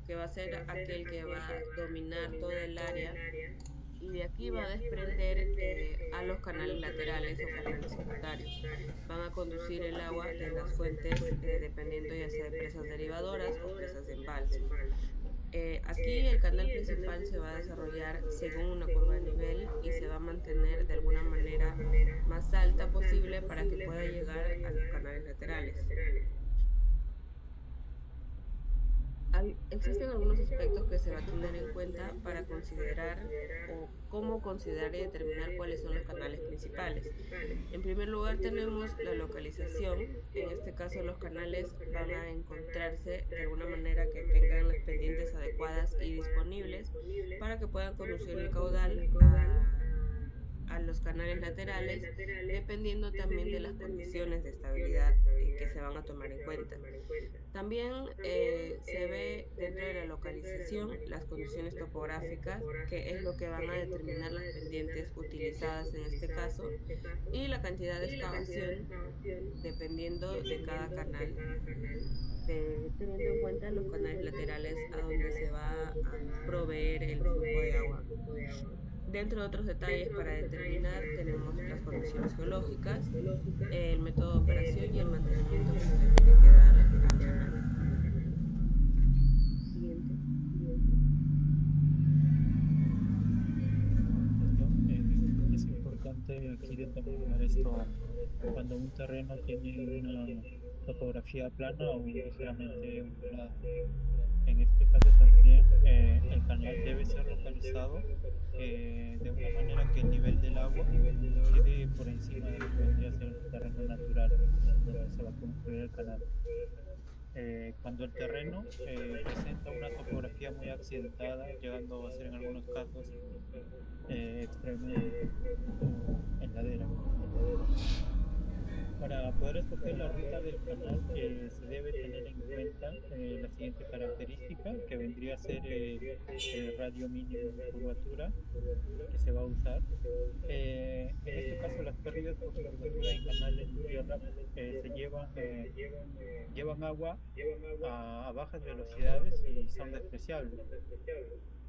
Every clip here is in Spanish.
que va a ser aquel que va a dominar todo el área y de aquí va a desprender a los canales laterales o canales secundarios. Van a conducir el agua de las fuentes dependiendo ya sea de presas derivadoras o presas de embalses. Aquí el canal principal se va a desarrollar según una curva de nivel y se va a mantener de alguna manera más alta posible para que pueda llegar a los canales laterales. Existen algunos aspectos que se va a tener en cuenta para considerar o cómo considerar y determinar cuáles son los canales principales. En primer lugar, tenemos la localización. En este caso, los canales van a encontrarse de alguna manera que tengan las pendientes adecuadas y disponibles para que puedan conducir el caudal a los canales laterales, dependiendo también de las condiciones de estabilidad que se van a tomar en cuenta. También se ve dentro de la localización las condiciones topográficas, que es lo que van a determinar las pendientes utilizadas en este caso, y la cantidad de excavación dependiendo de cada canal, teniendo en cuenta los canales laterales a donde se va a proveer el flujo de agua. Dentro de otros detalles para determinar tenemos las condiciones geológicas, el método de operación y el mantenimiento que se le tiene que dar al canal. Siguiente. Perfecto. Es importante aquí determinar esto cuando un terreno tiene una topografía plana o ligeramente ondulada. En este caso también el canal debe ser localizado de una manera que el nivel del agua quede por encima de lo que vendría a ser el terreno natural donde se va a construir el canal. Cuando el terreno presenta una topografía muy accidentada, llegando a ser en algunos casos extremo en ladera. Para poder escoger la ruta del canal se debe tener en cuenta la siguiente característica, que vendría a ser el radio mínimo de curvatura que se va a usar. En este caso, las pérdidas por curvatura en canales de tierra llevan agua a bajas velocidades y son despreciables.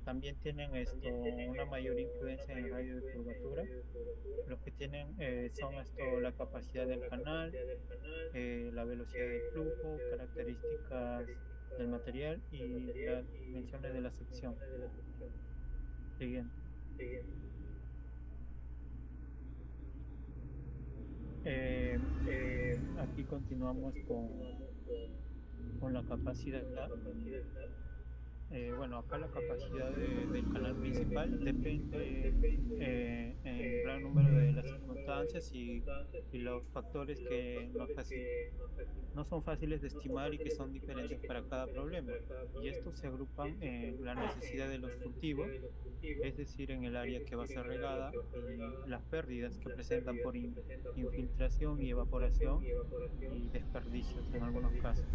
También tienen una mayor influencia en el radio de curvatura. Los que tienen son la capacidad del canal, la velocidad del flujo, características del material y las dimensiones de la sección. Siguiente. Eh, Aquí continuamos con la capacidad. Bueno, acá la capacidad del canal principal depende en gran número de las circunstancias y los factores que no son fáciles de estimar y que son diferentes para cada problema. Y estos se agrupan en la necesidad de los cultivos, es decir, en el área que va a ser regada y las pérdidas que presentan por infiltración y evaporación y desperdicios en algunos casos.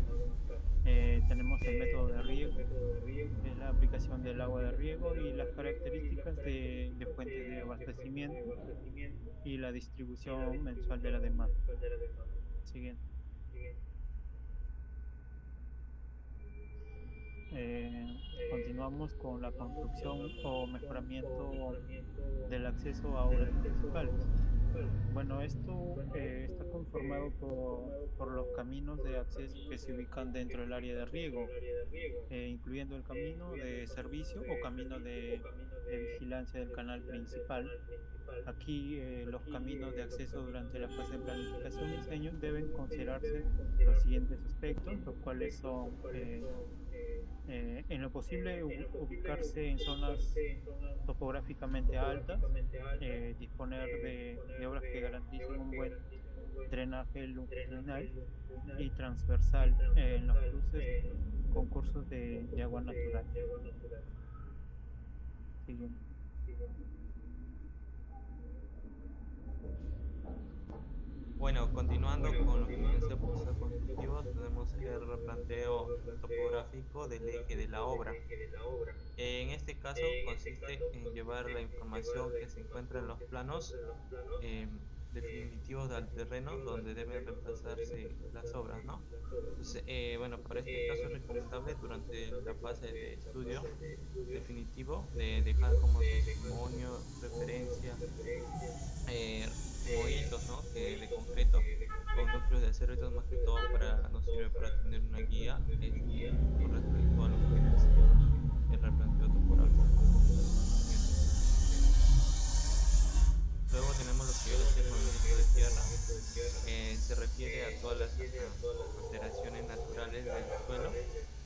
Tenemos el método de riego, que es la aplicación del agua de riego y las características de fuentes de abastecimiento y la distribución mensual de la demanda. Siguiente. Continuamos con la construcción o mejoramiento del acceso a obras principales. Bueno, esto está conformado por los caminos de acceso que se ubican dentro del área de riego, incluyendo el camino de servicio o camino de vigilancia del canal principal. Aquí los caminos de acceso durante la fase de planificación y diseño deben considerarse los siguientes aspectos, los cuales son en lo posible ubicarse en zonas topográficamente altas, disponer de obras que garanticen un buen drenaje longitudinal y transversal en los cruces con cursos de agua natural. Siguiente. Bueno, continuando con lo que viene a ser el proceso constructivo, tenemos el replanteo topográfico del eje de la obra. En este caso consiste en llevar la información que se encuentra en los planos definitivos del terreno donde deben reemplazarse las obras, ¿no? Entonces, bueno, para este caso es recomendable durante la fase de estudio definitivo de dejar como testimonio, referencia, como hitos, ¿no? Que de concreto con núcleos de acero, esto es más que todo para, nos sirve para tener una guía con respecto a lo que viene a ser el replanteo topográfico. Siguiente. Luego tenemos lo que viene a ser movimiento de tierra. Se refiere a todas las alteraciones naturales del suelo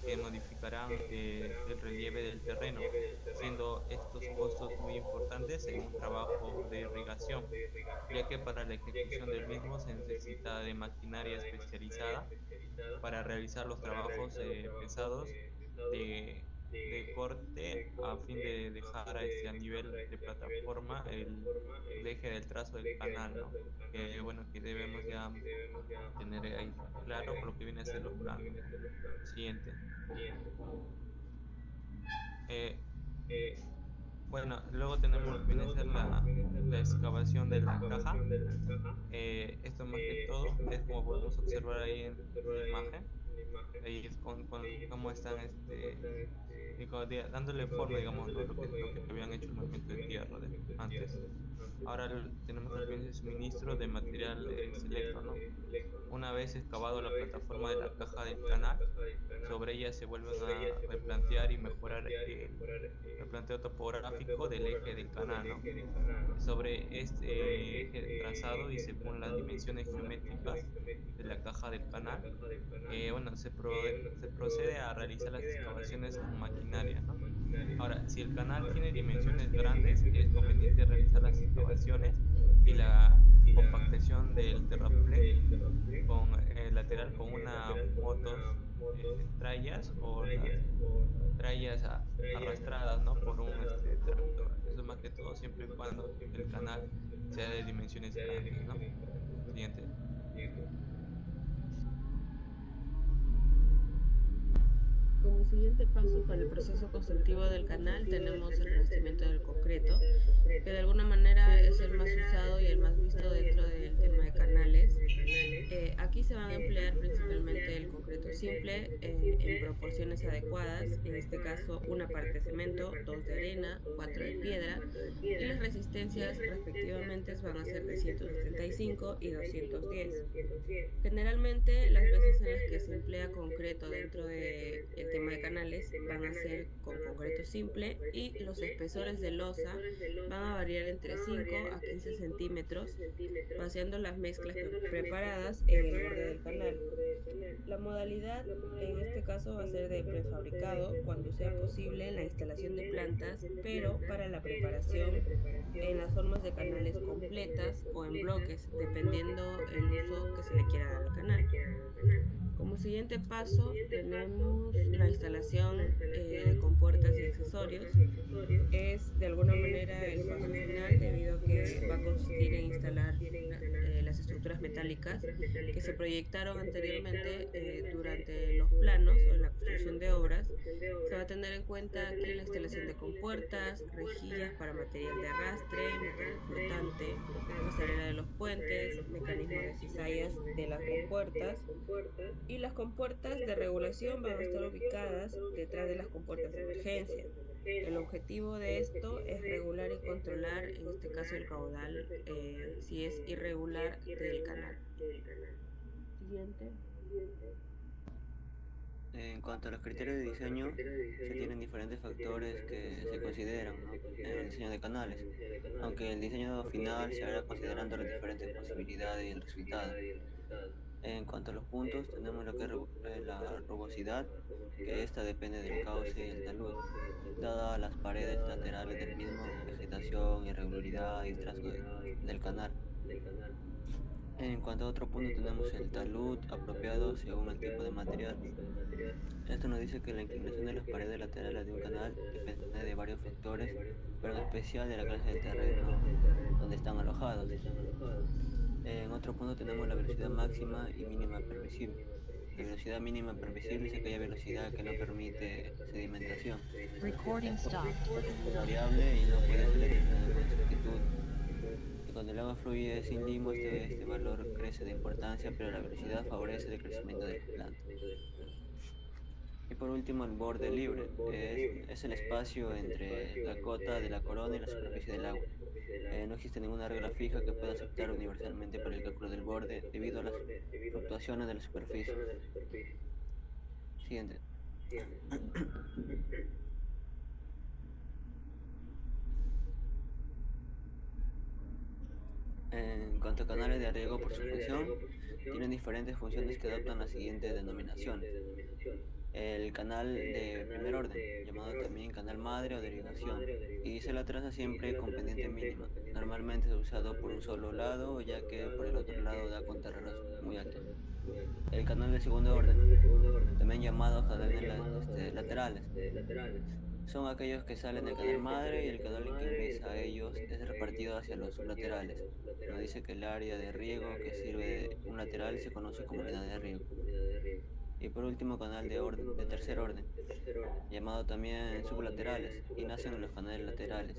que modificarán el relieve del terreno, siendo estos costos muy importantes en un trabajo de irrigación, ya que para la ejecución del mismo se necesita de maquinaria especializada para realizar los trabajos pesados de corte a fin de dejar a nivel de plataforma el eje del trazo del canal, ¿no? Que bueno, que debemos ya tener ahí claro con lo que viene a ser los planos. Siguiente. Eh, bueno, luego tenemos lo que viene a ser la excavación de la caja. Esto más que todo es como podemos observar ahí en la imagen. Ahí es con cómo están dándole forma, digamos, ¿no? Lo que habían hecho el movimiento de tierra antes. Ahora tenemos lo que viene a ser suministro de material selecto, ¿no? Una vez excavado la plataforma de la caja del canal, sobre ella se vuelven a replantear y mejorar el replanteo topográfico del eje del canal, ¿no? Sobre este eje de trazado y según las dimensiones geométricas de la caja del canal, bueno, se procede a realizar las excavaciones con maquinaria, ¿no? Ahora, si el canal tiene dimensiones grandes, es conveniente realizar las excavaciones y la compactación del terraplén con lateral con una motos trallas o las trallas arrastradas, ¿no? Por un tractor. Eso más que todo siempre y cuando el canal sea de dimensiones grandes, ¿no? Siguiente. Como siguiente paso para el proceso constructivo del canal tenemos el revestimiento del concreto, que de alguna manera es el más usado y el más visto dentro del tema de canales. Aquí se van a emplear principalmente el concreto simple en proporciones adecuadas, en este caso una parte de cemento, dos de arena, cuatro de piedra, y las resistencias respectivamente van a ser de 175 y 210. Generalmente, las veces en las que se emplea concreto dentro del tema de canales van a ser con concreto simple y los espesores de losa van a variar entre 5 a 15 centímetros, vaciando las mezclas preparadas en el borde del canal. La modalidad en este caso va a ser de prefabricado cuando sea posible la instalación de plantas, pero para la preparación en las formas de canales completas o en bloques, dependiendo el uso que se le quiera dar al canal. Como siguiente paso tenemos la instalación de compuertas y accesorios. Es de alguna manera el paso final debido a que va a consistir en instalar las estructuras metálicas que se proyectaron anteriormente durante los planos o en la construcción de obras. Se va a tener en cuenta aquí la instalación de compuertas, rejillas para material de arrastre, material flotante, pasarela de los puentes, mecanismo de cizallas de las compuertas, y las compuertas de regulación van a estar ubicadas detrás de las compuertas de emergencia. El objetivo de esto es regular y controlar, en este caso, el caudal, si es irregular del canal. Siguiente. En cuanto a los criterios de diseño, se tienen diferentes factores que se consideran, ¿no? En el diseño de canales, aunque el diseño final se hará considerando las diferentes posibilidades y el resultado. En cuanto a los puntos, tenemos lo que es la rugosidad, que esta depende del cauce y el talud, dada las paredes laterales del mismo, vegetación, irregularidad y trazo del canal. En cuanto a otro punto, tenemos el talud apropiado según el tipo de material. Esto nos dice que la inclinación de las paredes laterales de un canal depende de varios factores, pero en especial de la clase del terreno donde están alojados. En otro punto tenemos la velocidad máxima y mínima permisible. La velocidad mínima permisible es aquella velocidad que no permite sedimentación. Recording Esto stopped. es variable y no puede ser determinado con exactitud Cuando el agua fluye sin limo, este valor crece de importancia, pero la velocidad favorece el crecimiento de las plantas. Y por último, el borde libre es el espacio entre la cota de la corona y la superficie del agua. No existe ninguna regla fija que pueda aceptar universalmente para el cálculo del borde debido a las fluctuaciones de la superficie. Siguiente. En cuanto a canales de riego por su función, tienen diferentes funciones que adoptan las siguientes denominaciones. El canal de primer orden, llamado también canal madre o de irrigación, y se la traza siempre con pendiente mínima. Normalmente es usado por un solo lado, ya que por el otro lado da contrarrelos muy altos. El canal de segundo orden, también llamados canales laterales, son aquellos que salen del canal madre y el canal que ingresa a ellos es repartido hacia los sublaterales. Nos dice que el área de riego que sirve de un lateral se conoce como unidad de riego. Y por último, canal de tercer orden, llamado también sublaterales, y nacen en los canales laterales.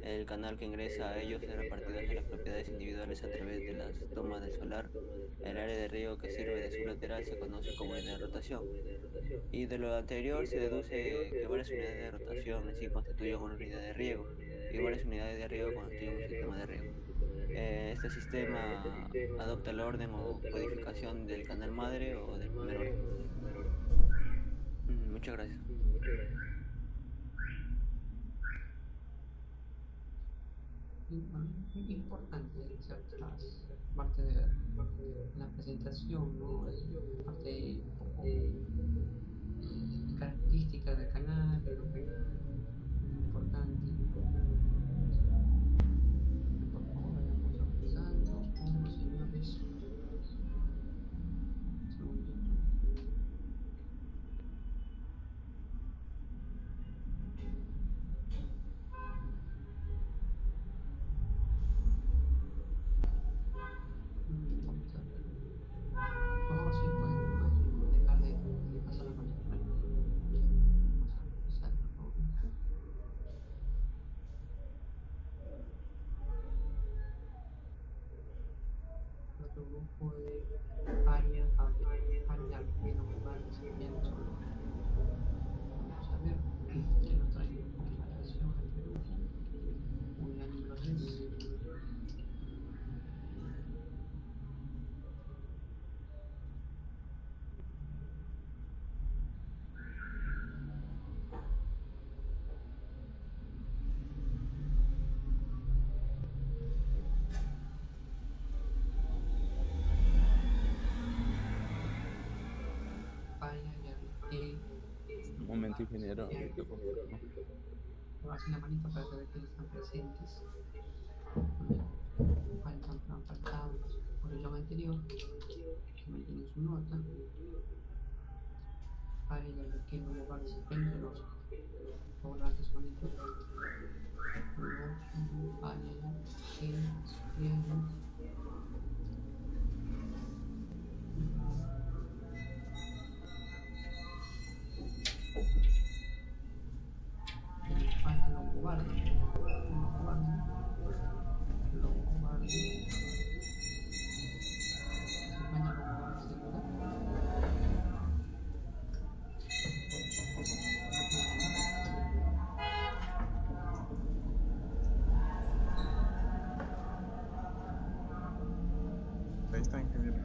El canal que ingresa a ellos es repartido hacia las propiedades individuales a través de las tomas del solar. El área de riego que sirve de sublateral se conoce como unidad de rotación. Y de lo anterior se deduce que varias unidades de rotación en sí constituyen una unidad de riego y varias unidades de riego constituyen un sistema de riego. Este sistema adopta el orden o codificación del canal madre o del primer orden. Muchas gracias. Y, bueno, muy importante ciertas partes de la presentación, ¿no? Parte un poco características del canal, ¿no? Muy importante. Por favor, vayamos avanzando. Señores, un segundito. Vamos a ver. Por favor, si pueden dejar de pasar la manito, ¿vale? Vamos a revisar, por favor. Nuestro grupo de área, área alqueno global desempeñando solar. Vamos a ver qué nos trae como evaluación al Perú. Unidad número 3. Área y alqueno. Un momento, ingeniero, ahorita confirmo. Así la manita para saber quiénes están presentes. Han faltado en la posición anterior. Que mantienen su nota. Área y alqueno global desempeño celoso. Por favor, levanten su manito. 8, área y alqueno. Falta Longobardi. Longobardi. Longobardi. ¿Se encuentra Longobardi en el lugar? No. Ahí está, ingeniero.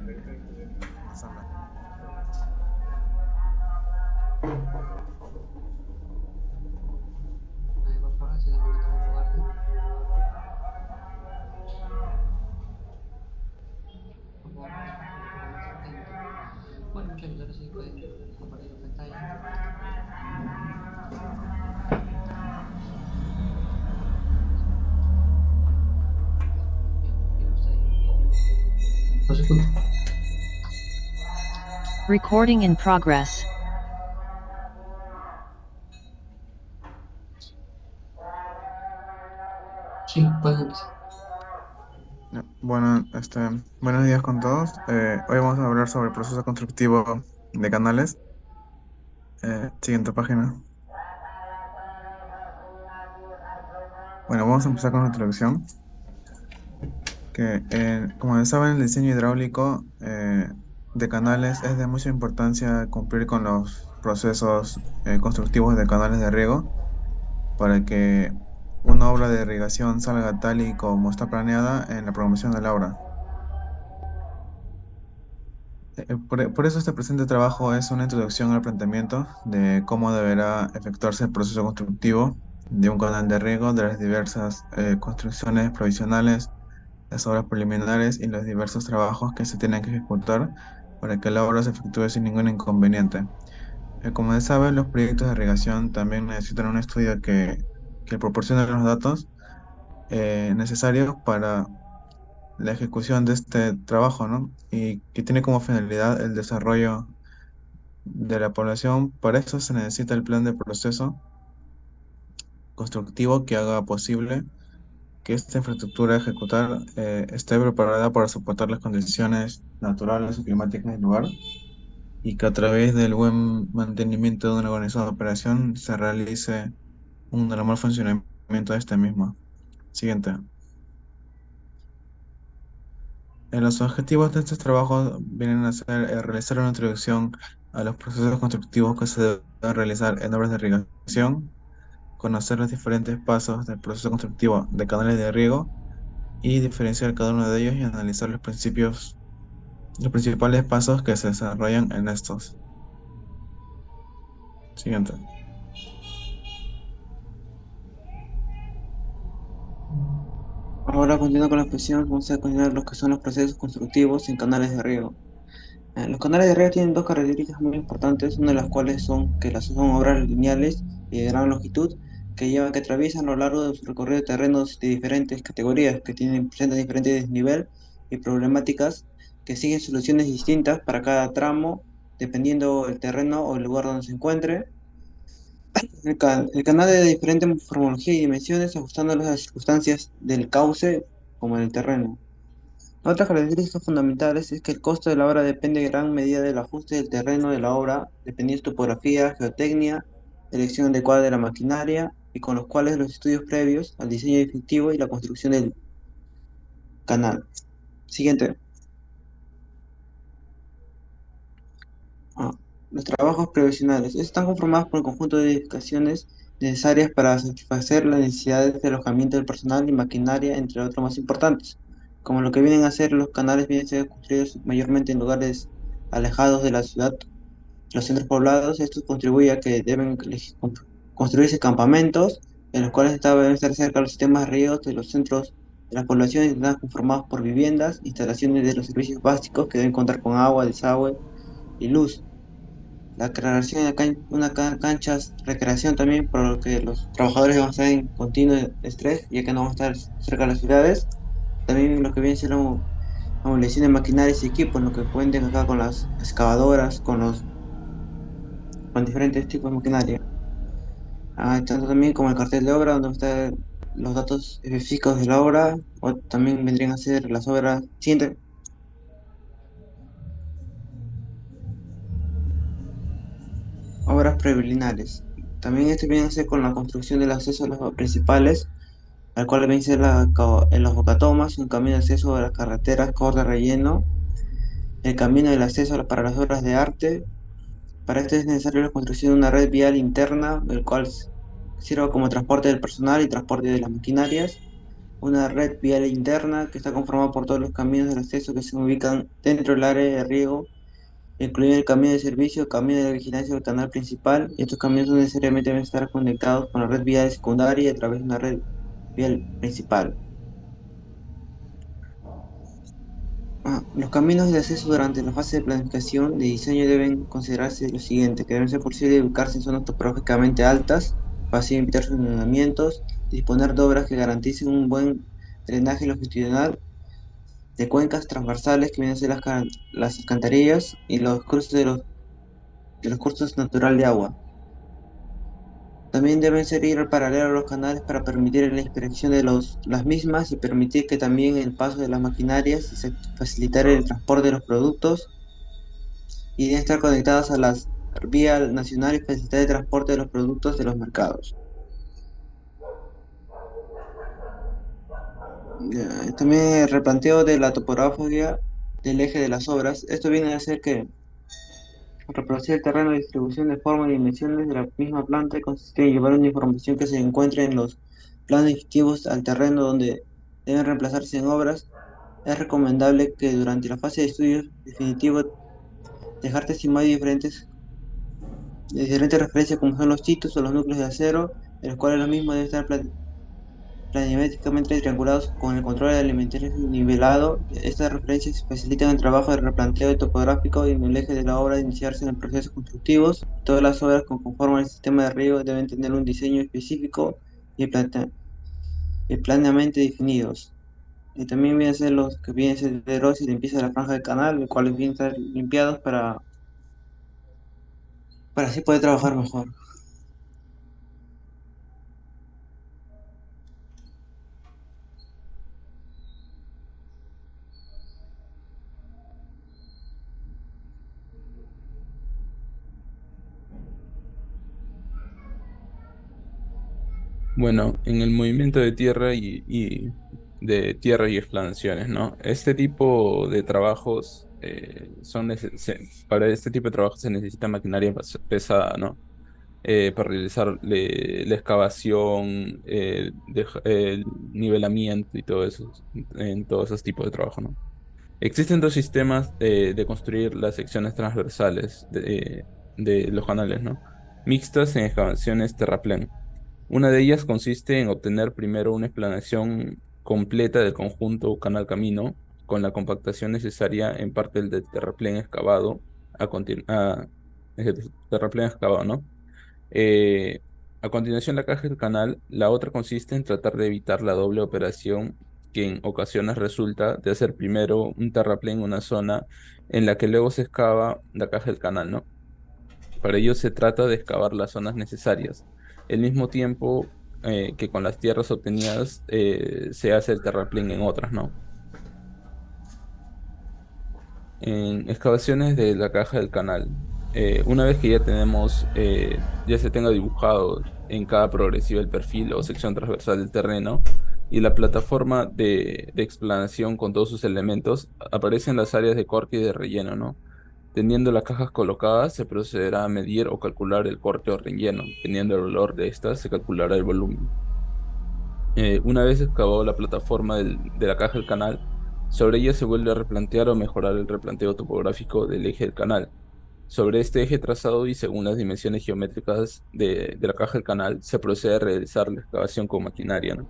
Pasando. Por favor, hacia la manita Longobardi. Por favor, un poco más atento. Bueno, muchachos, ahora sí pueden compartir su pantalla. Bien, ¿qué nos trae? ¿Nos escucha? Recording in progress. Sí, pueden empezar. Bueno, buenos días con todos. Hoy vamos a hablar sobre el proceso constructivo de canales. Siguiente página. Bueno, vamos a empezar con la introducción. que, como saben, el diseño hidráulico de canales es de mucha importancia cumplir con los procesos constructivos de canales de riego para que una obra de irrigación salga tal y como está planeada en la programación de la obra. Por eso este presente trabajo es una introducción al planteamiento de cómo deberá efectuarse el proceso constructivo de un canal de riego, de las diversas construcciones provisionales, las obras preliminares y los diversos trabajos que se tienen que ejecutar para que la obra se efectúe sin ningún inconveniente. Como se sabe, los proyectos de irrigación también necesitan un estudio que proporcione los datos necesarios para la ejecución de este trabajo, ¿no? Y que tiene como finalidad el desarrollo de la población. Para eso se necesita el plan de proceso constructivo que haga posible que esta infraestructura a ejecutar esté preparada para soportar las condiciones naturales y climáticas del lugar y que a través del buen mantenimiento de una organizada operación se realice un normal funcionamiento de este mismo. Siguiente. Los objetivos de estos trabajos vienen a ser realizar una introducción a los procesos constructivos que se deben realizar en obras de irrigación, conocer los diferentes pasos del proceso constructivo de canales de riego y diferenciar cada uno de ellos y analizar los principales pasos que se desarrollan en estos. Siguiente. Ahora, continuando con la expresión, vamos a continuar los que son los procesos constructivos en canales de riego. Los canales de riego tienen dos características muy importantes, una de las cuales son que las son obras lineales y de gran longitud que atraviesan a lo largo de su recorrido de terrenos de diferentes categorías, que presentan diferentes desnivel y problemáticas, que siguen soluciones distintas para cada tramo, dependiendo el terreno o el lugar donde se encuentre. El canal de diferente morfología y dimensiones, ajustando las circunstancias del cauce como en el terreno. Otras características fundamentales es que el costo de la obra depende en gran medida del ajuste del terreno de la obra, dependiendo de topografía, geotecnia, elección adecuada de la maquinaria y con los cuales los estudios previos al diseño definitivo y la construcción del canal. Siguiente. Ah, los trabajos previsionales. Están conformados por el conjunto de edificaciones necesarias para satisfacer las necesidades de alojamiento del personal y maquinaria, entre otros más importantes, como lo que vienen a ser los canales vienen a ser construidos mayormente en lugares alejados de la ciudad, los centros poblados. Esto contribuye a que deben construirse campamentos en los cuales deben estar cerca los sistemas de riego de los centros de las poblaciones, y están conformados por viviendas, instalaciones de los servicios básicos que deben contar con agua, desagüe y luz. La creación de canchas de recreación también, por lo que los trabajadores van a estar en continuo estrés, ya que no van a estar cerca de las ciudades. También lo que viene siendo la movilización de maquinarias y equipos, lo que cuenten acá con las excavadoras, con diferentes tipos de maquinaria. Tanto también como el cartel de obra, donde están los datos específicos de la obra, o también vendrían a ser las obras siguientes. Obras preliminares. También este viene a ser con la construcción del acceso a las obras principales, al cual viene a ser en los bocatomas, un camino de acceso a las carreteras, corte relleno, el camino del acceso para las obras de arte. Para esto es necesario la construcción de una red vial interna, el cual sirva como transporte del personal y transporte de las maquinarias. Una red vial interna que está conformada por todos los caminos del acceso que se ubican dentro del área de riego, incluyendo el camino de servicio, el camino de vigilancia del canal principal, y estos caminos no necesariamente deben estar conectados con la red vial secundaria a través de una red vial principal. Los caminos de acceso durante la fase de planificación de diseño deben considerarse lo siguiente, que deben ser posible ubicarse en zonas topográficamente altas, fácil evitar sus inundamientos, disponer de obras que garanticen un buen drenaje longitudinal, de cuencas transversales que vienen a ser las alcantarillas y los cruces de los cursos natural de agua. También deben ser ir paralelo a los canales para permitir la inspección de las mismas y permitir que también el paso de las maquinarias y facilitar el transporte de los productos, y deben estar conectadas a las vías nacionales y facilitar el transporte de los productos de los mercados. Ya, también el replanteo de la topografía del eje de las obras. Esto viene a ser que reproducir el terreno de distribución de forma y dimensiones de la misma planta consiste en llevar una información que se encuentre en los planos distintivos al terreno donde deben reemplazarse en obras. Es recomendable que durante la fase de estudio definitivo dejar testimonio de diferentes referencias como son los sitios o los núcleos de acero, de los cuales los mismos deben estar planimétricamente triangulados con el control alimentario nivelado. Estas referencias facilitan el trabajo de replanteo topográfico y en el eje de la obra de iniciarse en los procesos constructivos. Todas las obras que conforman el sistema de riego deben tener un diseño específico y, y planeamente definidos. Y también vienen a ser los que vienen a ser de y limpieza de la franja del canal, los cuales vienen a estar limpiados para así poder trabajar mejor. Bueno, en el movimiento de tierra y de tierra y explanaciones, ¿no? Este tipo de trabajos para este tipo de trabajos se necesita maquinaria pesada, ¿no? Para realizar la excavación, el nivelamiento y todo eso, en todos esos tipos de trabajo, ¿no? Existen dos sistemas de construir las secciones transversales de los canales, ¿no? Mixtas en excavaciones terraplén. Una de ellas consiste en obtener primero una explanación completa del conjunto canal-camino con la compactación necesaria en parte del terraplén excavado, terraplén excavado, ¿no? Eh, a continuación, la caja del canal. La otra consiste en tratar de evitar la doble operación que en ocasiones resulta de hacer primero un terraplén en una zona en la que luego se excava la caja del canal, ¿no? Para ello se trata de excavar las zonas necesarias, al mismo tiempo que con las tierras obtenidas se hace el terraplén en otras, ¿no? En excavaciones de la caja del canal. Una vez que ya tenemos, ya se tenga dibujado en cada progresiva el perfil o sección transversal del terreno y la plataforma de explanación con todos sus elementos, aparecen las áreas de corte y de relleno, ¿no? Teniendo las cajas colocadas, se procederá a medir o calcular el corte o relleno. Teniendo el valor de estas, se calculará el volumen. Una vez excavado la plataforma de la caja del canal, sobre ella se vuelve a replantear o mejorar el replanteo topográfico del eje del canal. Sobre este eje trazado y según las dimensiones geométricas de la caja del canal, se procede a realizar la excavación con maquinaria, ¿no?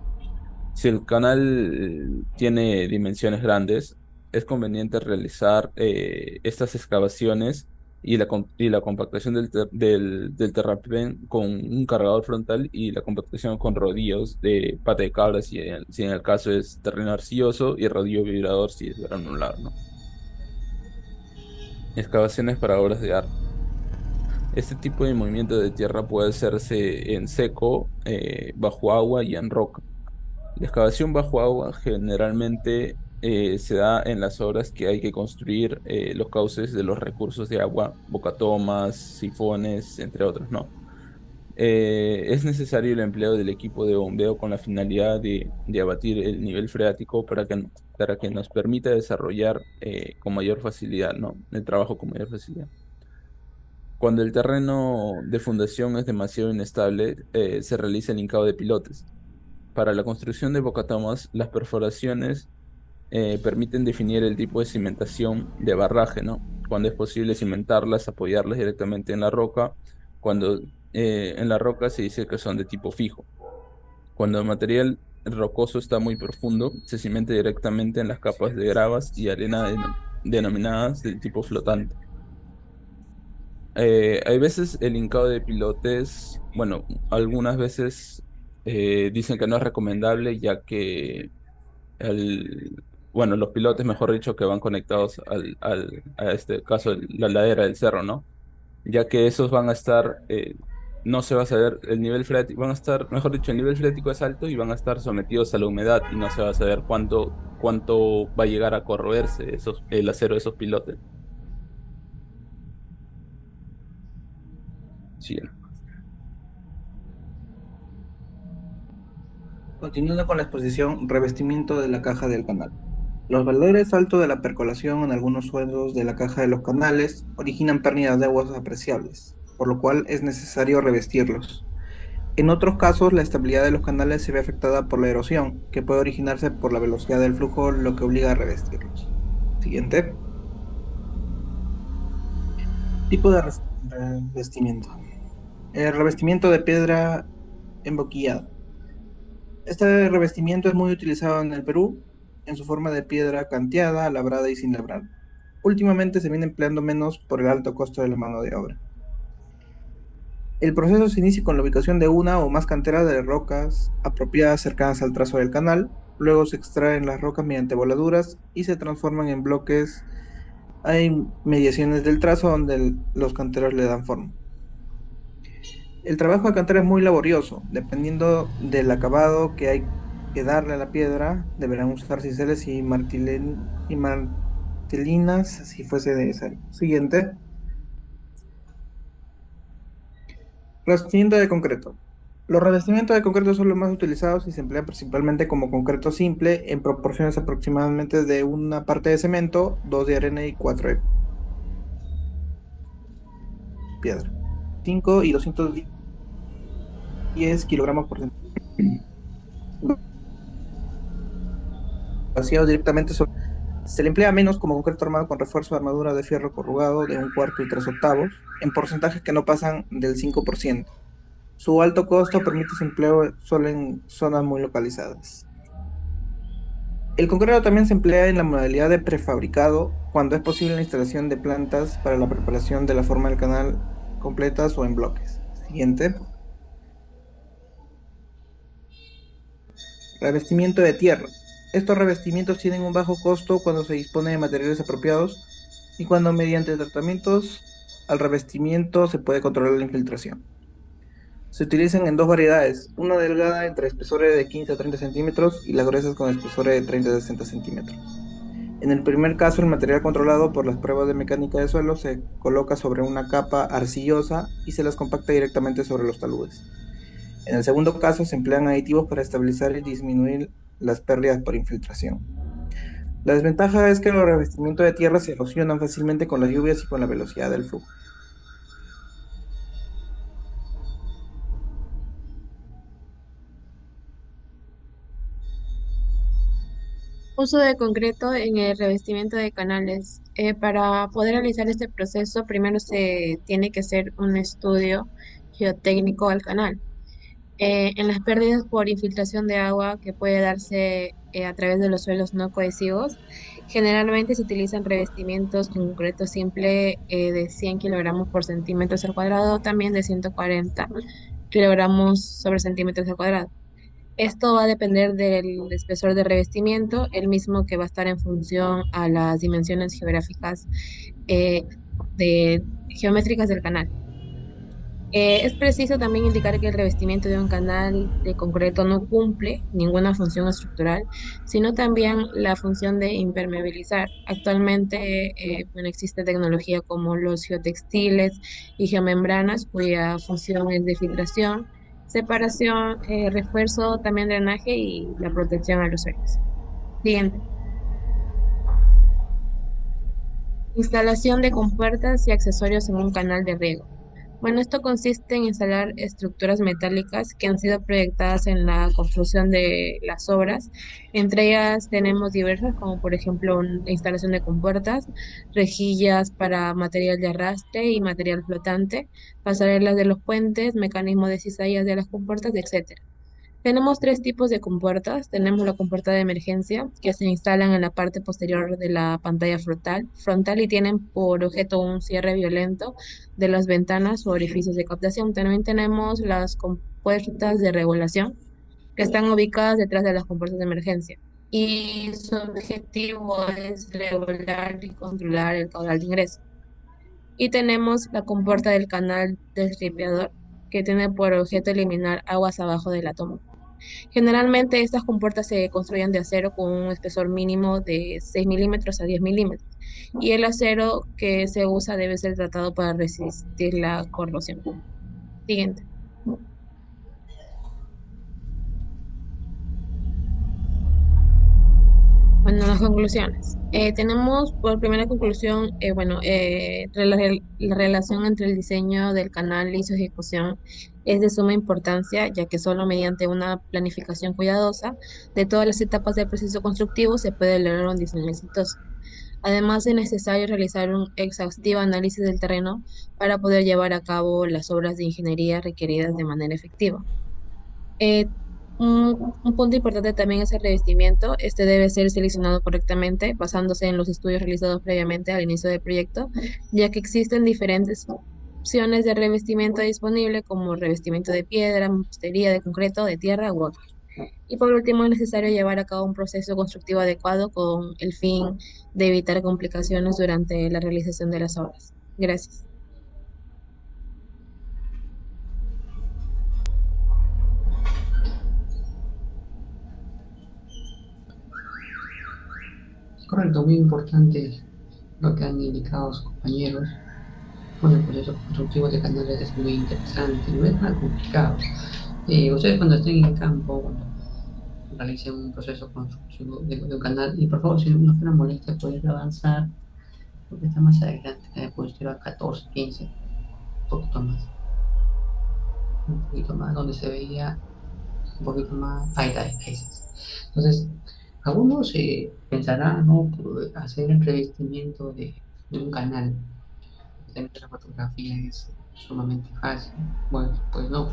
Si el canal tiene dimensiones grandes, es conveniente realizar estas excavaciones y la compactación del terraplén con un cargador frontal y la compactación con rodillos de pata de cabra si en el caso es terreno arcilloso y rodillo vibrador si es granular, ¿no? Excavaciones para obras de arte. Este tipo de movimiento de tierra puede hacerse en seco, bajo agua y en roca. La excavación bajo agua generalmente se da en las obras que hay que construir los cauces de los recursos de agua, bocatomas, sifones, entre otros, ¿no? Es necesario el empleo del equipo de bombeo con la finalidad de abatir el nivel freático para que nos permita desarrollar con mayor facilidad, ¿no? El trabajo con mayor facilidad. Cuando el terreno de fundación es demasiado inestable, se realiza el hincado de pilotes. Para la construcción de bocatomas, las perforaciones permiten definir el tipo de cimentación de barraje, ¿no? Cuando es posible cimentarlas, apoyarlas directamente en la roca, cuando en la roca se dice que son de tipo fijo. Cuando el material rocoso está muy profundo, se cimenta directamente en las capas de gravas y arena denominadas del tipo flotante. Hay veces el hincado de pilotes, bueno, algunas veces dicen que no es recomendable ya que el, bueno, los pilotes, mejor dicho, que van conectados a este caso, la ladera del cerro, ¿no? Ya que esos van a estar, no se va a saber el nivel freático, van a estar, mejor dicho, el nivel freático es alto y van a estar sometidos a la humedad y no se va a saber cuánto va a llegar a corroerse el acero de esos pilotes. Sí, Continuando con la exposición, revestimiento de la caja del canal. Los valores altos de la percolación en algunos suelos de la caja de los canales originan pérdidas de aguas apreciables, por lo cual es necesario revestirlos. En otros casos, la estabilidad de los canales se ve afectada por la erosión, que puede originarse por la velocidad del flujo, lo que obliga a revestirlos. Siguiente. Tipo de revestimiento. El revestimiento de piedra emboquillada. Este revestimiento es muy utilizado en el Perú, en su forma de piedra canteada, labrada y sin labrar. Últimamente se viene empleando menos por el alto costo de la mano de obra. El proceso se inicia con la ubicación de una o más canteras de rocas apropiadas cercanas al trazo del canal. Luego se extraen las rocas mediante voladuras y se transforman en bloques. Hay mediaciones del trazo donde los canteros le dan forma. El trabajo de cantera es muy laborioso, dependiendo del acabado que hay que darle a la piedra, deberán usar cinceles y martelinas si fuese necesario. Siguiente. Revestimiento de concreto. Los revestimientos de concreto son los más utilizados y se emplean principalmente como concreto simple en proporciones aproximadamente de una parte de cemento, dos de arena y cuatro de piedra. 5 y 210 kilogramos por centímetro. Vaciado directamente sobre. Se le emplea menos como concreto armado con refuerzo de armadura de fierro corrugado de un cuarto y tres octavos, en porcentajes que no pasan del 5%. Su alto costo permite su empleo solo en zonas muy localizadas. El concreto también se emplea en la modalidad de prefabricado, cuando es posible la instalación de plantas para la preparación de la forma del canal completas o en bloques. Siguiente. Revestimiento de tierra. Estos revestimientos tienen un bajo costo cuando se dispone de materiales apropiados y cuando mediante tratamientos al revestimiento se puede controlar la infiltración. Se utilizan en dos variedades, una delgada entre espesores de 15 a 30 centímetros y las gruesas con espesores de 30 a 60 centímetros. En el primer caso, el material controlado por las pruebas de mecánica de suelo se coloca sobre una capa arcillosa y se las compacta directamente sobre los taludes. En el segundo caso, se emplean aditivos para estabilizar y disminuir las pérdidas por infiltración. La desventaja es que los revestimientos de tierra se erosionan fácilmente con las lluvias y con la velocidad del flujo. Uso de concreto en el revestimiento de canales. Para poder realizar este proceso, primero se tiene que hacer un estudio geotécnico al canal. En las pérdidas por infiltración de agua que puede darse a través de los suelos no cohesivos, generalmente se utilizan revestimientos con concreto simple de 100 kilogramos por centímetros al cuadrado, también de 140 kilogramos sobre centímetros al cuadrado. Esto va a depender del espesor de revestimiento, el mismo que va a estar en función a las dimensiones geográficas eh, geométricas del canal. Es preciso también indicar que el revestimiento de un canal de concreto no cumple ninguna función estructural, sino también la función de impermeabilizar. Actualmente, bueno, existe tecnología como los geotextiles y geomembranas, cuya función es de filtración, separación, refuerzo, también drenaje y la protección a los suelos. Siguiente. Instalación de compuertas y accesorios en un canal de riego. Bueno, esto consiste en instalar estructuras metálicas que han sido proyectadas en la construcción de las obras. Entre ellas tenemos diversas, como por ejemplo la instalación de compuertas, rejillas para material de arrastre y material flotante, pasarelas de los puentes, mecanismos de cizallas de las compuertas, etc. Tenemos tres tipos de compuertas. Tenemos la compuerta de emergencia, que se instalan en la parte posterior de la pantalla frontal y tienen por objeto un cierre violento de las ventanas o orificios de captación. También tenemos las compuertas de regulación, que están ubicadas detrás de las compuertas de emergencia. Y su objetivo es regular y controlar el caudal de ingreso. Y tenemos la compuerta del canal desripeador, que tiene por objeto eliminar aguas abajo de la toma. Generalmente estas compuertas se construyen de acero con un espesor mínimo de 6 milímetros a 10 milímetros y el acero que se usa debe ser tratado para resistir la corrosión. Siguiente. las conclusiones. Tenemos por primera conclusión, la relación entre el diseño del canal y su ejecución es de suma importancia, ya que solo mediante una planificación cuidadosa de todas las etapas del proceso constructivo se puede lograr un diseño exitoso. Además, es necesario realizar un exhaustivo análisis del terreno para poder llevar a cabo las obras de ingeniería requeridas de manera efectiva. Eh, un punto importante también es el revestimiento. Este debe ser seleccionado correctamente basándose en los estudios realizados previamente al inicio del proyecto, ya que existen diferentes opciones de revestimiento disponible como revestimiento de piedra, mampostería, de concreto, de tierra u otro. Y por último, es necesario llevar a cabo un proceso constructivo adecuado con el fin de evitar complicaciones durante la realización de las obras. Gracias. Correcto, muy importante lo que han indicado sus compañeros. Bueno, el proceso constructivo de canales es muy interesante, no es nada complicado. Ustedes cuando estén en campo, cuando realicen un proceso constructivo de un canal, y por favor, si no fuera molestia, poder avanzar, porque está más adelante, puedes ir a 14, 15, un poquito más, donde se veía un poquito más, ahí. Entonces, algunos pensarán, ¿no? Hacer el revestimiento de un canal de nuestra fotografía es sumamente fácil. Bueno, pues no.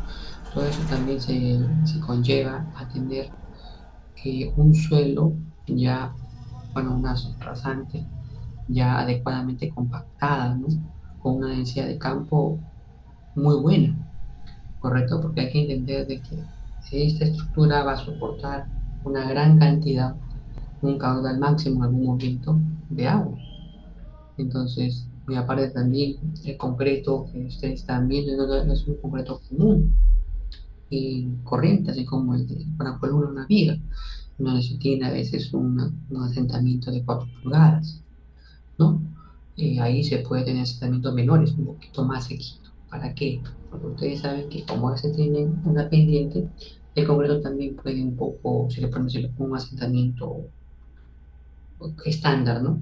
Todo eso también se conlleva a tener un suelo ya, bueno, una rasante ya adecuadamente compactada, ¿no? Con una densidad de campo muy buena, ¿correcto? Porque hay que entender de que esta estructura va a soportar una gran cantidad, un caudal máximo en algún momento de agua. Entonces, y aparte también el concreto que ustedes están viendo no es un concreto común y corriente, así como el de una columna, una viga, donde se tiene a veces un asentamiento de 4 pulgadas, ¿no? Ahí se puede tener asentamientos menores, un poquito más sequito. ¿Para qué? Porque ustedes saben que como se tiene una pendiente, el concreto también puede un poco, si le ponemos un asentamiento estándar, ¿no?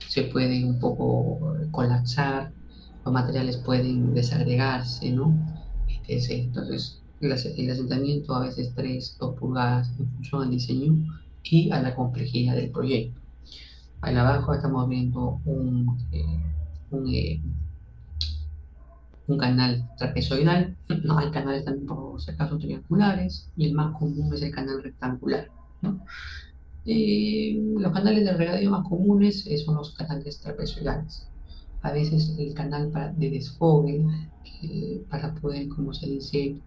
Se puede un poco colapsar, los materiales pueden desagregarse, ¿no? Entonces, el asentamiento a veces 3, 2 pulgadas en función al diseño y a la complejidad del proyecto. Ahí abajo estamos viendo un canal trapezoidal. No, hay canales también por si acaso triangulares y el más común es el canal rectangular, ¿no? Los canales de regadío más comunes son los canales trapezoidales. A veces el canal de desfogue, para poder, como se dice,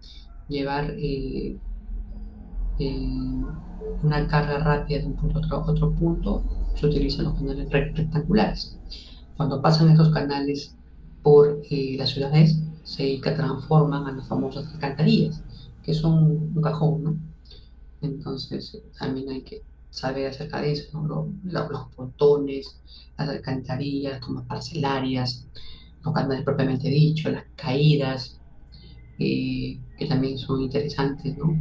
llevar una carga rápida de un punto a otro punto, se utilizan los canales rectangulares. Cuando pasan estos canales por las ciudades, se transforman a las famosas alcantarillas, que son un cajón, ¿no? Entonces, también hay que saber acerca de eso, ¿no? Los pontones, las alcantarillas, como parcelarias, los canales propiamente dicho, las caídas, que también son interesantes, ¿no?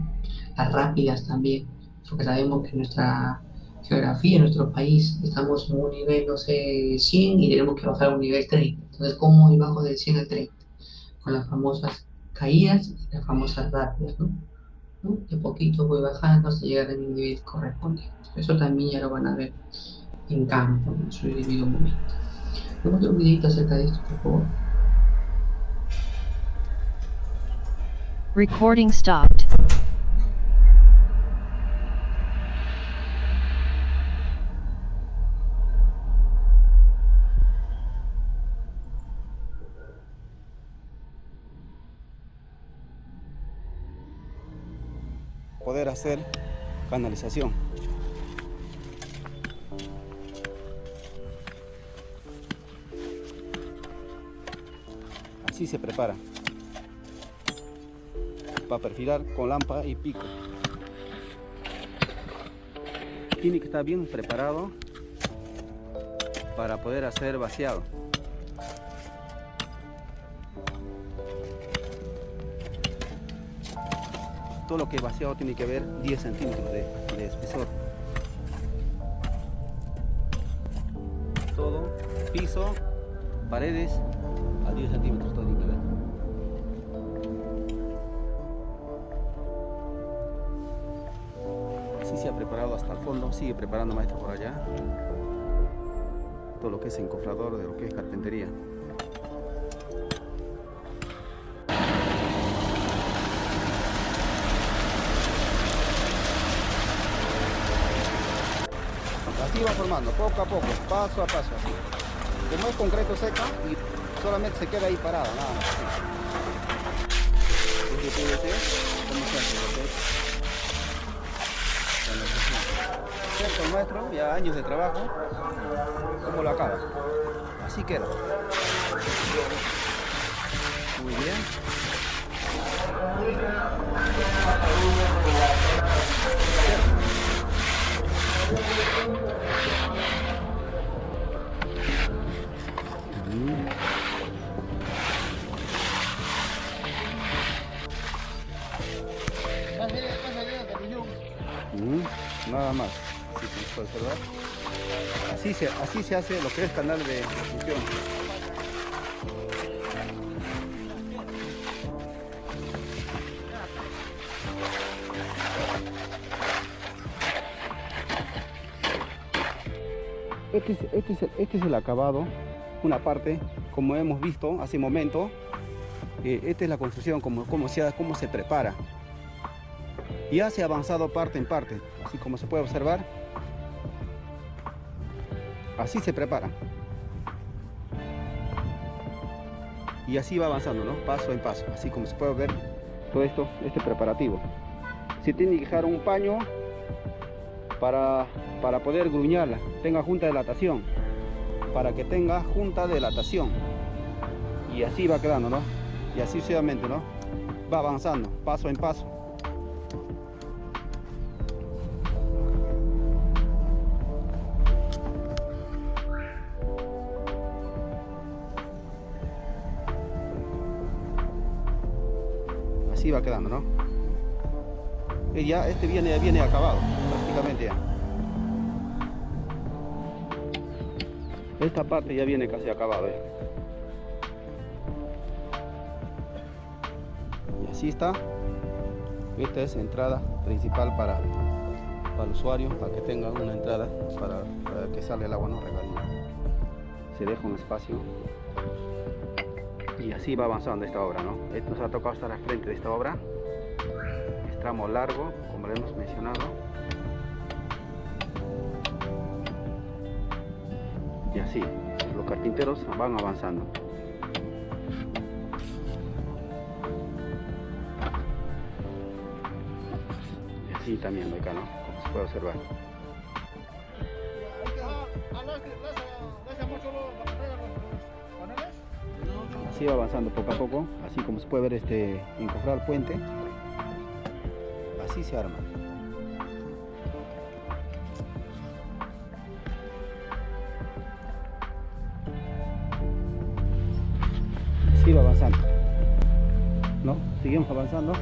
Las rápidas también, porque sabemos que nuestra geografía, en nuestro país, estamos en un nivel, no sé, 100 y tenemos que bajar a un nivel 30. Entonces, ¿cómo ir bajo del 100 al 30? Con las famosas caídas y las famosas rápidas, ¿no? De poquito voy bajando hasta llegar a mi nivel correspondiente. Eso también ya lo van a ver en campo, en su debido momento. Vamos a hacer un videito acerca de esto, por favor. Recording stopped. Poder hacer canalización. Así se prepara. Para perfilar con lámpara y pico. Tiene que estar bien preparado para poder hacer vaciado. Todo lo que es vaciado tiene que haber 10 centímetros de espesor. todo, piso, paredes, a 10 centímetros todo tiene que ver. Así se ha preparado hasta el fondo, sigue preparando maestro por allá. Todo lo que es encofrador, de lo que es carpintería. Así va formando, poco a poco, paso a paso, así. Como es concreto seca y solamente se queda ahí parado, nada más. Así. ¿Cómo se hace? Cierto nuestro, ya años de trabajo, ¿cómo lo acaba? Así queda. Muy bien. Nada más, así que puede observar. Así se hace lo que es canal de difusión. Este es el acabado, una parte, como hemos visto hace un momento. Esta es la construcción, cómo se prepara. Ya se ha avanzado parte en parte, así como se puede observar. Así se prepara. Y así va avanzando, ¿no? Paso en paso, así como se puede ver todo esto, este preparativo. Se tiene que dejar un paño para poder gruñarla, tenga junta de dilatación, para que tenga junta de dilatación. Y así va quedando, ¿no? Y así sucesivamente, ¿no? Va avanzando, paso en paso. Así va quedando, ¿no? Y ya este viene acabado, prácticamente ya. Esta parte ya viene casi acabada. Y así está. Esta es entrada principal para el usuario, para que tenga una entrada para que salga el agua no regadía. Se deja un espacio. Y así va avanzando esta obra, ¿no? Nos ha tocado estar al frente de esta obra. Es tramo largo, como lo hemos mencionado. Y así, los carpinteros van avanzando. Y así también acá, ¿no? Como se puede observar. Así va avanzando poco a poco, así como se puede ver encofrar el puente. Así se arma. Así va avanzando, ¿no? Seguimos avanzando,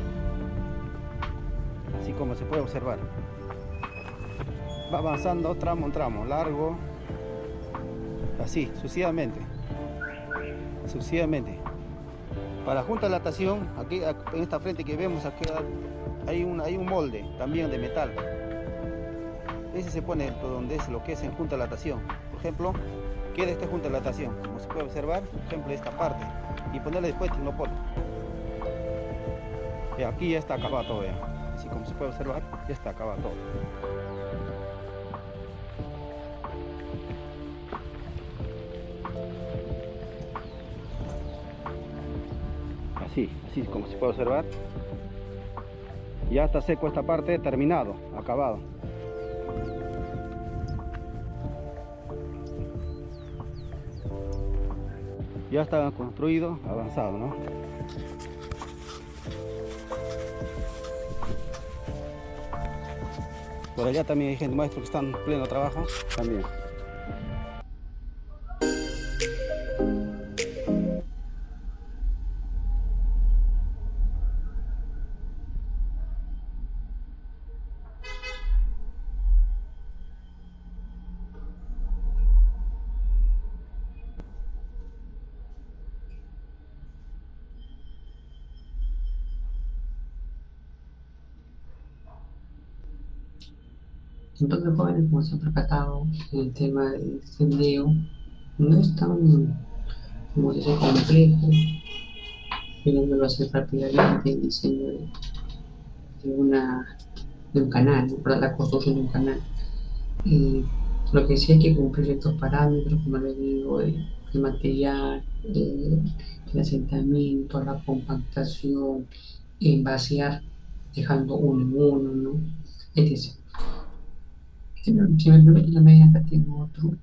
así como se puede observar. Va avanzando tramo en tramo, largo, así, sucesivamente. Para junta de dilatación, aquí en esta frente que vemos, aquí hay un molde también de metal. Ese se pone donde es lo que es en junta de dilatación. Por ejemplo, queda esta junta de dilatación, como se puede observar, por ejemplo, esta parte, y ponerle después tecnopol. Y aquí ya está acabado todo ya. Así como se puede observar, ya está acabado todo. Así como se puede observar, ya está seco esta parte, terminado, acabado. Ya está construido, avanzado, ¿no? Por allá también hay gente maestro que están en pleno trabajo también. Entonces, jóvenes, como se han percatado, el tema del sendeo no es tan, como se dice, complejo, queriéndolo hacer rápidamente el diseño de una, de un canal, ¿no? Para la construcción de un canal. Y lo que sí hay que cumplir estos parámetros, como les digo, el material, el asentamiento, la compactación, en vaciar, dejando uno en uno, ¿no? Etc. Si me permite, también acá tengo otro.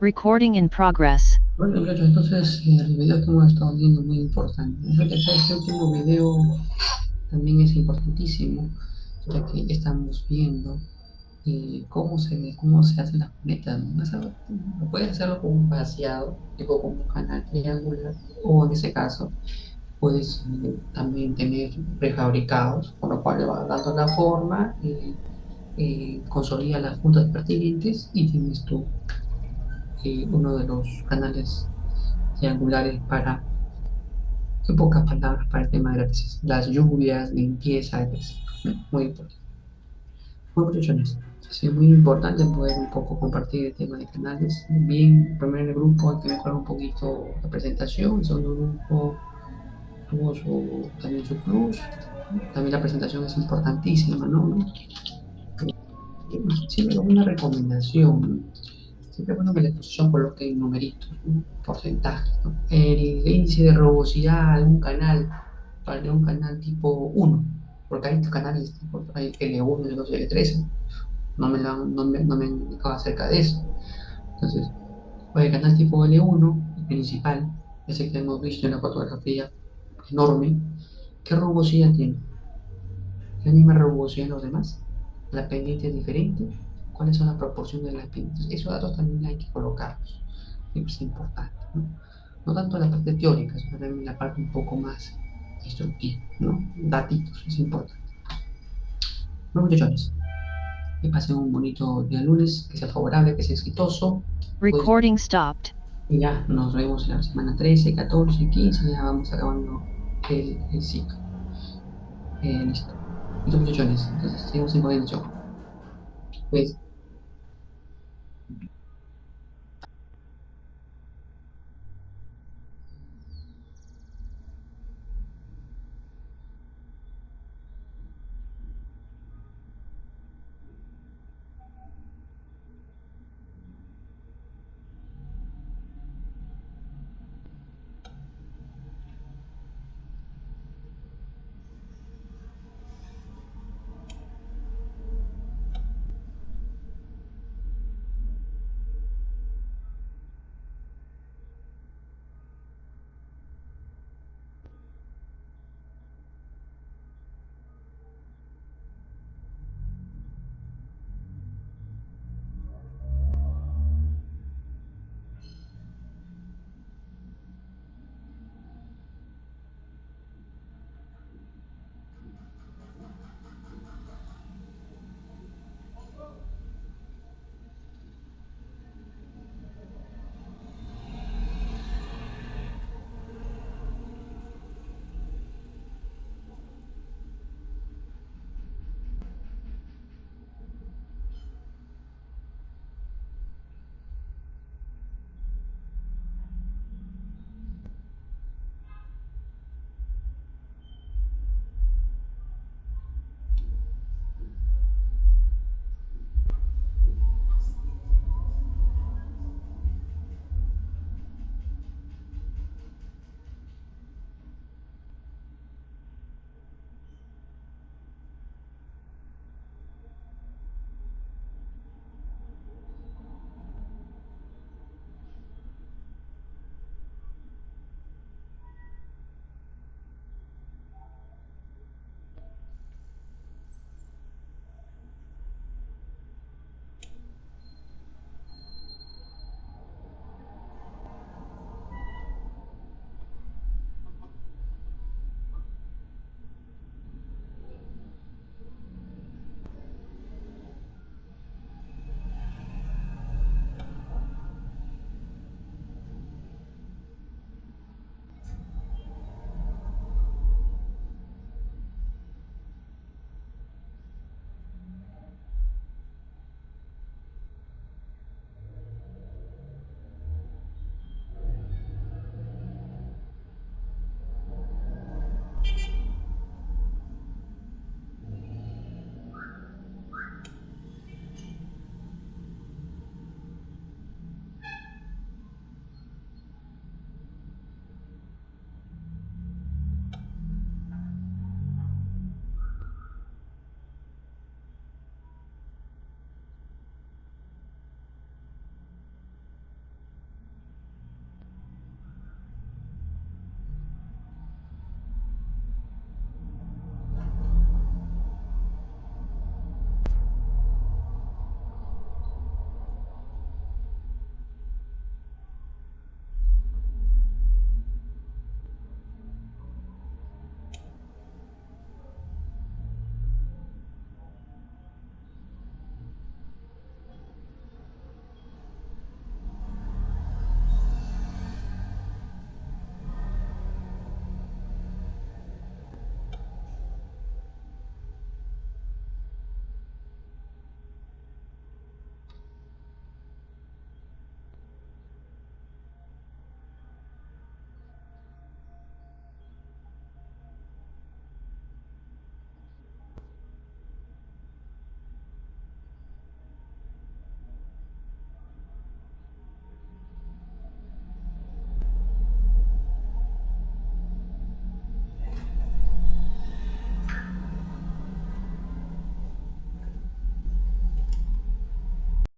Recording in progress. Bueno, muchachos, entonces el video que hemos estado viendo es muy importante. Este último video también es importantísimo, ya que estamos viendo cómo se hacen las metas, ¿no? Puedes hacerlo con un vaciado, tipo con un canal triangular, o en ese caso, puedes también tener prefabricados, con lo cual le vas dando la forma, consolida las puntas pertinentes y tienes tú uno de los canales triangulares para, en pocas palabras, para el tema de las lluvias, limpieza, etc. Muy importante. Bueno, muchachones, ha sido muy importante poder un poco compartir el tema de canales. Bien, primero en el grupo hay que mejorar un poquito la presentación, el segundo grupo tuvo también su plus. También la presentación es importantísima, ¿no? Siempre una recomendación, ¿no? Siempre es bueno que la exposición coloque numeritos, ¿no? Porcentajes, ¿no? El índice de rugosidad de un canal, para un canal tipo 1, porque hay canales tipo hay L1, L2 y L3, no me han indicado acerca de eso. Entonces, el canal tipo L1, el principal, ese que hemos visto en la fotografía enorme, ¿qué rugosidad tiene? ¿La misma rugosidad en los demás? ¿La pendiente es diferente? ¿Cuáles son las proporciones de las pendientes? Esos datos también hay que colocarlos. Siempre es importante, ¿no? No tanto la parte teórica, sino también la parte un poco más instructiva, ¿no? Datitos, es importante. Bueno, muchachones, que pasen un bonito día lunes, que sea favorable, que sea exitoso. Recording stopped. Y ya nos vemos en la semana 13, 14 y 15, ya vamos acabando el ciclo. Listo. Listo, muchachones, entonces seguimos en coordinación. Pues